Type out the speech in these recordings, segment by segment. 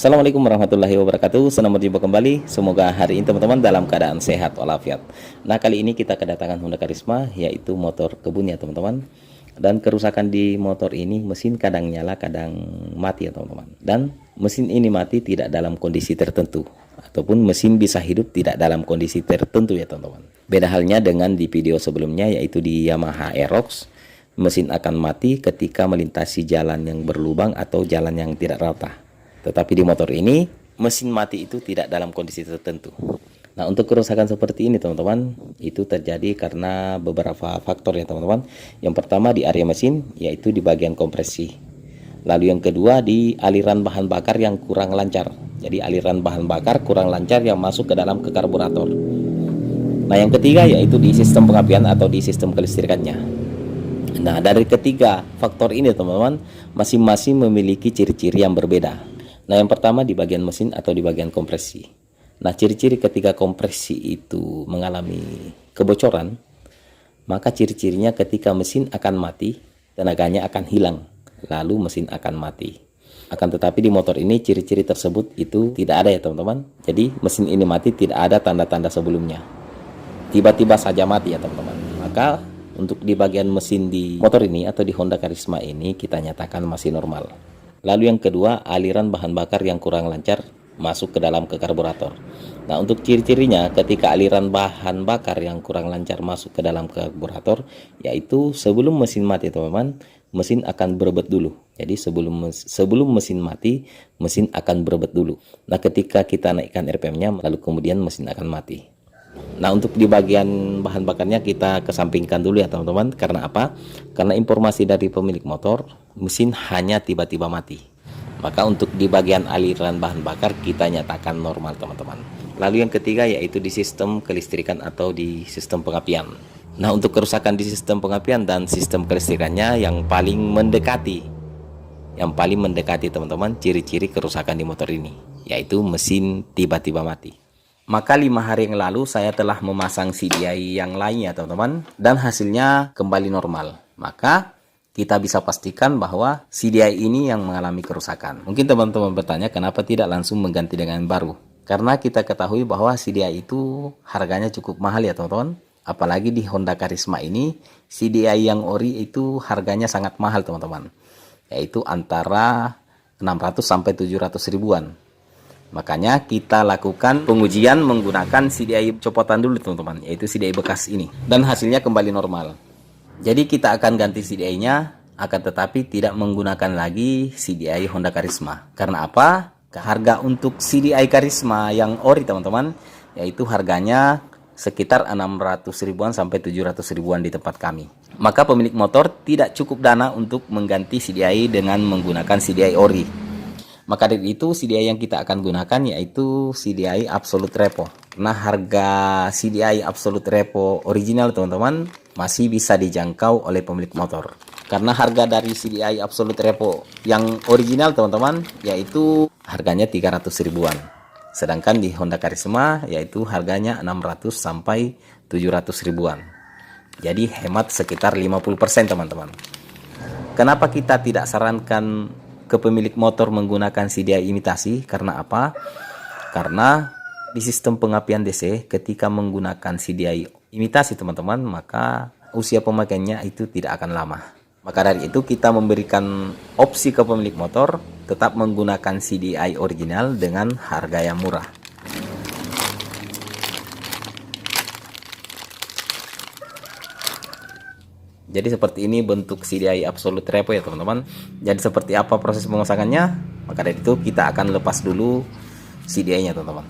Assalamualaikum warahmatullahi wabarakatuh. Selamat berjumpa kembali. Semoga hari ini teman-teman dalam keadaan sehat walafiat. Nah, kali ini kita kedatangan Honda Karisma, yaitu motor kebun ya teman-teman. Dan kerusakan di motor ini, mesin kadang nyala kadang mati ya teman-teman. Dan mesin ini mati tidak dalam kondisi tertentu, ataupun mesin bisa hidup tidak dalam kondisi tertentu ya teman-teman. Beda halnya dengan di video sebelumnya, yaitu di Yamaha Aerox. Mesin akan mati ketika melintasi jalan yang berlubang atau jalan yang tidak rata. Tetapi di motor ini, mesin mati itu tidak dalam kondisi tertentu. Nah, untuk kerusakan seperti ini teman-teman, itu terjadi karena beberapa faktor ya teman-teman. Yang pertama di area mesin, yaitu di bagian kompresi. Lalu yang kedua di aliran bahan bakar yang kurang lancar. Jadi aliran bahan bakar kurang lancar yang masuk ke dalam karburator. Nah, yang ketiga yaitu di sistem pengapian atau di sistem kelistrikannya. Nah, dari ketiga faktor ini teman-teman, masing-masing memiliki ciri-ciri yang berbeda. Nah, yang pertama di bagian mesin atau di bagian kompresi. Nah, ciri-ciri ketika kompresi itu mengalami kebocoran, maka ciri-cirinya ketika mesin akan mati, tenaganya akan hilang, lalu mesin akan mati. Akan tetapi di motor ini ciri-ciri tersebut itu tidak ada ya teman-teman. Jadi mesin ini mati tidak ada tanda-tanda sebelumnya. Tiba-tiba saja mati ya teman-teman. Maka untuk di bagian mesin di motor ini atau di Honda Karisma ini kita nyatakan masih normal. Lalu yang kedua, aliran bahan bakar yang kurang lancar masuk ke dalam karburator. Nah, untuk ciri-cirinya ketika aliran bahan bakar yang kurang lancar masuk ke dalam karburator, yaitu sebelum mesin mati teman-teman, mesin akan berebet dulu. Jadi sebelum mesin mati, mesin akan berebet dulu. Nah, ketika kita naikkan RPM-nya, lalu kemudian mesin akan mati. Nah, untuk di bagian bahan bakarnya kita kesampingkan dulu ya teman-teman. Karena apa? Karena informasi dari pemilik motor, mesin hanya tiba-tiba mati. Maka untuk di bagian aliran bahan bakar kita nyatakan normal teman-teman. Lalu yang ketiga yaitu di sistem kelistrikan atau di sistem pengapian. Nah, untuk kerusakan di sistem pengapian dan sistem kelistrikannya yang paling mendekati teman-teman ciri-ciri kerusakan di motor ini, yaitu mesin tiba-tiba mati. Maka 5 hari yang lalu saya telah memasang CDI yang lainnya teman-teman, dan hasilnya kembali normal. Maka kita bisa pastikan bahwa CDI ini yang mengalami kerusakan. Mungkin teman-teman bertanya kenapa tidak langsung mengganti dengan yang baru. Karena kita ketahui bahwa CDI itu harganya cukup mahal ya teman-teman. Apalagi di Honda Karisma ini CDI yang ori itu harganya sangat mahal teman-teman. Yaitu antara 600 sampai 700 ribuan. Makanya kita lakukan pengujian menggunakan CDI copotan dulu teman-teman, yaitu CDI bekas ini. Dan hasilnya kembali normal. Jadi kita akan ganti CDI-nya, akan tetapi tidak menggunakan lagi CDI Honda Karisma. Karena apa? Harga untuk CDI Karisma yang ori teman-teman, yaitu harganya sekitar 600 ribuan sampai 700 ribuan di tempat kami. Maka pemilik motor tidak cukup dana untuk mengganti CDI dengan menggunakan CDI ori. Maka dari itu CDI yang kita akan gunakan yaitu CDI Absolute Repo. Nah, harga CDI Absolute Repo original teman-teman masih bisa dijangkau oleh pemilik motor. Karena harga dari CDI Absolute Repo yang original teman-teman yaitu harganya 300 ribuan. Sedangkan di Honda Karisma yaitu harganya 600 sampai 700 ribuan. Jadi hemat sekitar 50% teman-teman. Kenapa kita tidak sarankan ke pemilik motor menggunakan CDI imitasi? Karena apa? Karena di sistem pengapian DC ketika menggunakan CDI imitasi teman-teman, maka usia pemakaiannya itu tidak akan lama. Maka dari itu kita memberikan opsi ke pemilik motor tetap menggunakan CDI original dengan harga yang murah. Jadi seperti ini bentuk CDI Absolute Repo ya teman-teman. Jadi seperti apa proses pemasangannya? Maka dari itu kita akan lepas dulu CDI-nya teman-teman.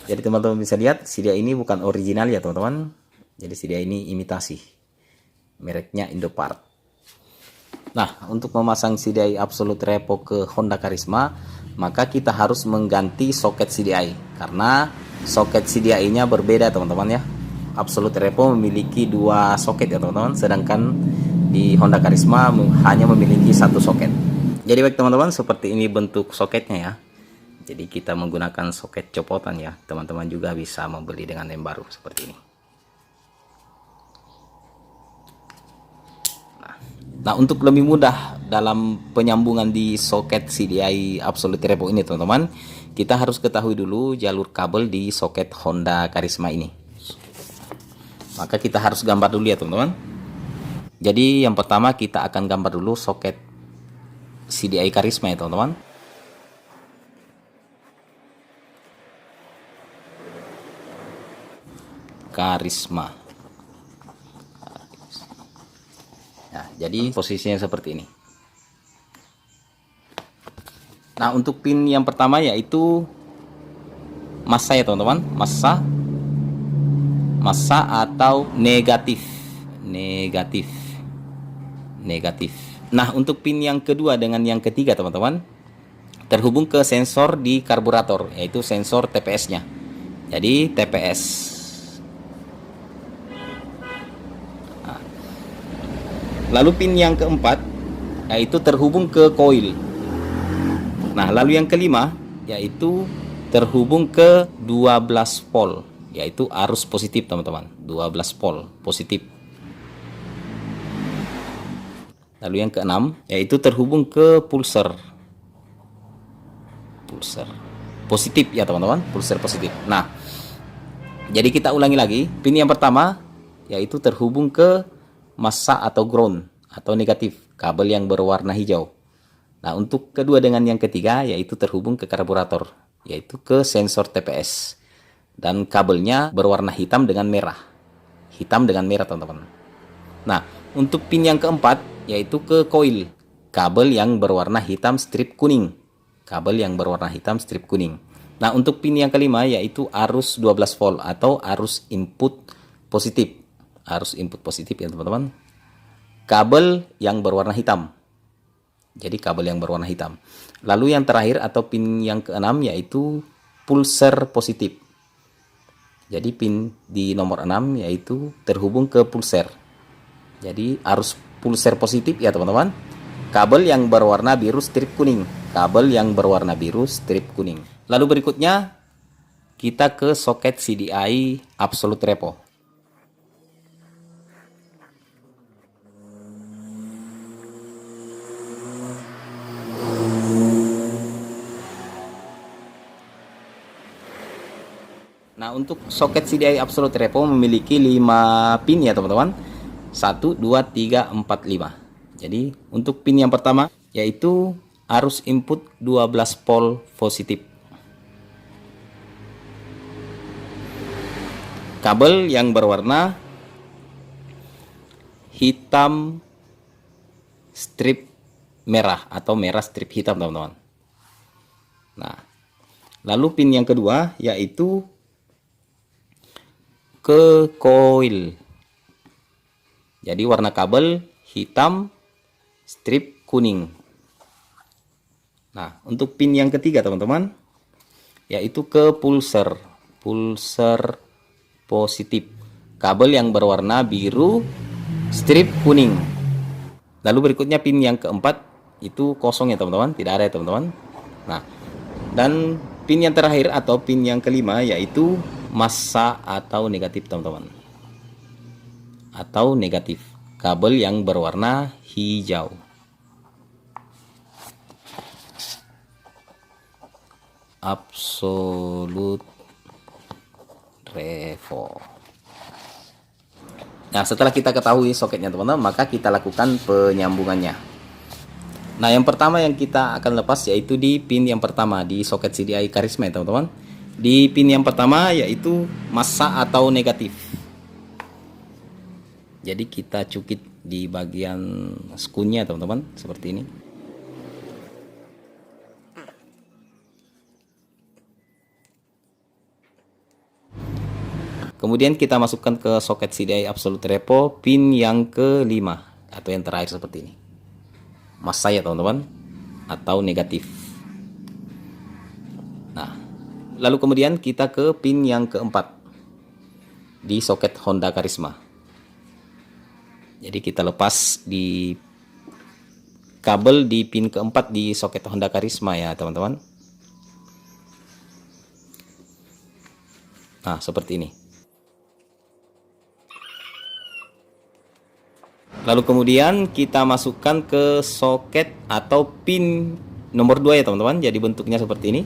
Jadi teman-teman bisa lihat CDI ini bukan original ya teman-teman. Jadi CDI ini imitasi. Mereknya Indopart. Nah, untuk memasang CDI Absolute Repo ke Honda Karisma, maka kita harus mengganti soket CDI. Karena soket CDI-nya berbeda teman-teman ya. Absolute Repo memiliki 2 soket ya teman-teman, sedangkan di Honda Karisma hanya memiliki 1 soket. Jadi baik teman-teman, seperti ini bentuk soketnya ya. Jadi kita menggunakan soket copotan ya. Teman-teman juga bisa membeli dengan lem baru seperti ini. Nah, untuk lebih mudah dalam penyambungan di soket CDI Absolute Repo ini teman-teman, kita harus ketahui dulu jalur kabel di soket Honda Karisma ini. Maka kita harus gambar dulu ya teman-teman. Jadi yang pertama kita akan gambar dulu soket CDI Karisma ya teman-teman. Karisma. Nah, jadi posisinya seperti ini. Nah, untuk pin yang pertama yaitu massa ya teman-teman, massa atau negatif. Nah, untuk pin yang kedua dengan yang ketiga teman-teman, terhubung ke sensor di karburator, yaitu sensor TPS-nya. Jadi TPS. Lalu pin yang keempat yaitu terhubung ke koil. Nah, lalu yang kelima yaitu terhubung ke 12 volt, yaitu arus positif teman-teman, 12 volt positif. Lalu yang keenam yaitu terhubung ke pulser positif ya teman-teman, pulser positif. Nah, jadi kita ulangi lagi, pin yang pertama yaitu terhubung ke massa atau ground atau negatif, kabel yang berwarna hijau. Nah, untuk kedua dengan yang ketiga yaitu terhubung ke karburator, yaitu ke sensor TPS, dan kabelnya berwarna hitam dengan merah teman-teman. Nah, untuk pin yang keempat yaitu ke koil, kabel yang berwarna hitam strip kuning, Nah, untuk pin yang kelima yaitu arus 12 volt atau arus input positif, ya teman-teman, kabel yang berwarna hitam. Jadi kabel yang berwarna hitam. Lalu yang terakhir atau pin yang keenam yaitu pulser positif. Jadi pin di nomor 6 yaitu terhubung ke pulser. Jadi arus pulser positif ya teman-teman, kabel yang berwarna biru strip kuning, Lalu berikutnya kita ke soket CDI Absolute Repo. Nah, untuk soket CDI Absolute Repo memiliki 5 pin ya teman-teman. 1, 2, 3, 4, 5. Jadi untuk pin yang pertama yaitu arus input 12 volt positif. Kabel yang berwarna hitam strip merah atau merah strip hitam teman-teman. Nah, lalu pin yang kedua yaitu ke koil. Jadi warna kabel hitam strip kuning. Nah, untuk pin yang ketiga teman-teman yaitu ke pulser positif, kabel yang berwarna biru strip kuning. Lalu berikutnya pin yang keempat itu kosong ya teman-teman, tidak ada ya teman-teman. Nah, dan pin yang terakhir atau pin yang kelima yaitu massa atau negatif teman-teman, kabel yang berwarna hijau. Absolute Repo. Nah, setelah kita ketahui soketnya teman-teman, maka kita lakukan penyambungannya. Nah, yang pertama yang kita akan lepas yaitu di pin yang pertama di soket CDI Karisma ya teman-teman. Di pin yang pertama yaitu massa atau negatif. Jadi kita cukit di bagian skunnya teman-teman, seperti ini. Kemudian kita masukkan ke soket CDI Absolute Repo pin yang kelima atau yang terakhir seperti ini. Massa ya teman-teman atau negatif. Nah, lalu kemudian kita ke pin yang keempat di soket Honda Karisma. Jadi kita lepas di kabel di pin keempat di soket Honda Karisma ya teman-teman. Nah, seperti ini. Lalu kemudian kita masukkan ke soket atau pin nomor 2 ya teman-teman. Jadi bentuknya seperti ini.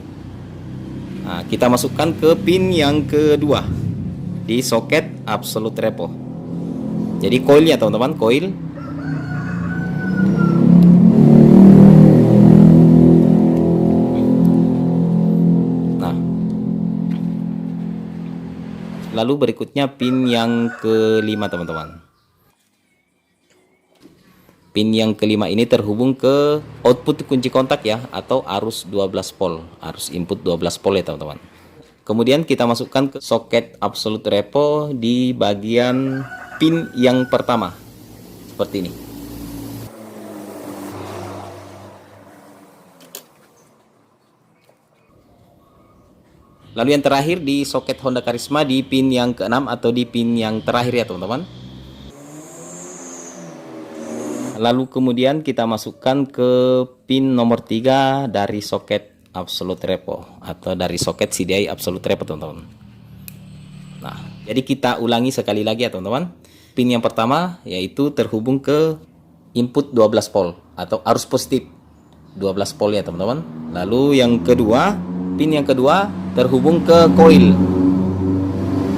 Nah, kita masukkan ke pin yang kedua di soket absolute repo. Jadi coilnya teman-teman, coil. Nah, lalu berikutnya pin yang kelima teman-teman. Pin yang kelima ini terhubung ke output kunci kontak ya, atau arus 12 volt, arus input 12 volt ya teman-teman. Kemudian kita masukkan ke soket absolute repo di bagian pin yang pertama, seperti ini. Lalu yang terakhir di soket Honda Karisma di pin yang keenam atau di pin yang terakhir ya teman-teman. Lalu kemudian kita masukkan ke pin nomor 3 dari soket absolute repo atau dari soket CDI absolute repo teman-teman. Nah, jadi kita ulangi sekali lagi ya teman-teman. Pin yang pertama yaitu terhubung ke input 12 volt atau arus positif 12 volt ya teman-teman. Lalu yang kedua, pin yang kedua terhubung ke coil.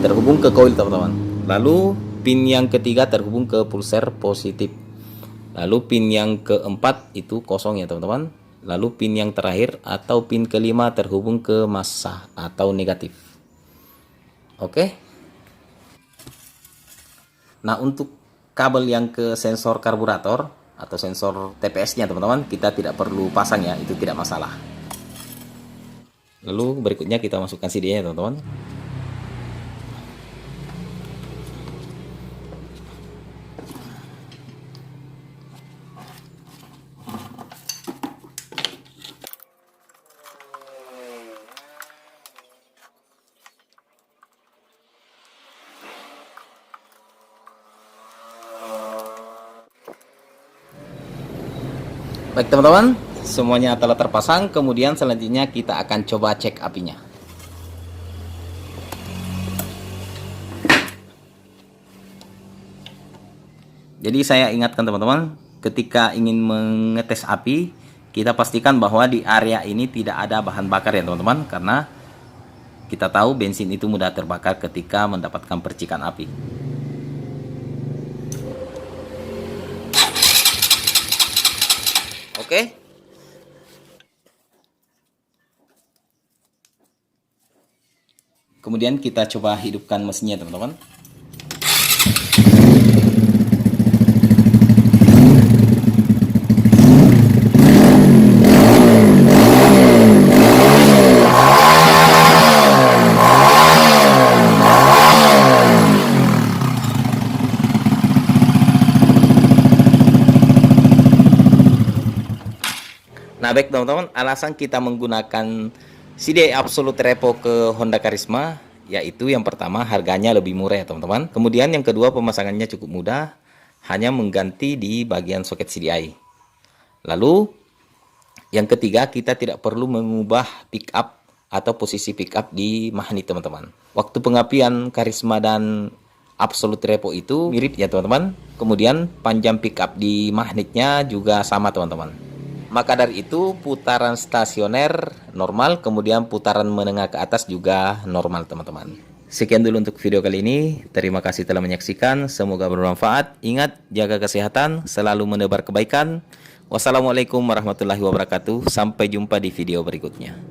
Terhubung ke coil teman-teman. Lalu pin yang ketiga terhubung ke pulser positif. Lalu pin yang keempat itu kosong ya teman-teman. Lalu pin yang terakhir atau pin kelima terhubung ke massa atau negatif. Oke. Nah, untuk kabel yang ke sensor karburator atau sensor TPS-nya teman-teman, kita tidak perlu pasang ya, itu tidak masalah. Lalu berikutnya kita masukkan CD-nya teman-teman. Baik teman-teman, semuanya telah terpasang. Kemudian selanjutnya kita akan coba cek apinya. Jadi saya ingatkan teman-teman, ketika ingin mengetes api, kita pastikan bahwa di area ini tidak ada bahan bakar ya teman-teman, karena kita tahu bensin itu mudah terbakar ketika mendapatkan percikan api. Oke. Kemudian kita coba hidupkan mesinnya teman-teman. Nah, baik teman-teman, alasan kita menggunakan CDI Absolute Repo ke Honda Karisma yaitu yang pertama harganya lebih murah ya teman-teman. Kemudian yang kedua pemasangannya cukup mudah, hanya mengganti di bagian soket CDI. Lalu yang ketiga, kita tidak perlu mengubah pick up atau posisi pick up di magnet teman-teman. Waktu pengapian Karisma dan Absolute Repo itu mirip ya teman-teman. Kemudian panjang pick up di magnetnya juga sama teman-teman. Maka dari itu putaran stasioner normal, kemudian putaran menengah ke atas juga normal teman-teman. Sekian dulu untuk video kali ini. Terima kasih telah menyaksikan. Semoga bermanfaat. Ingat, jaga kesehatan, selalu menebar kebaikan. Wassalamualaikum warahmatullahi wabarakatuh. Sampai jumpa di video berikutnya.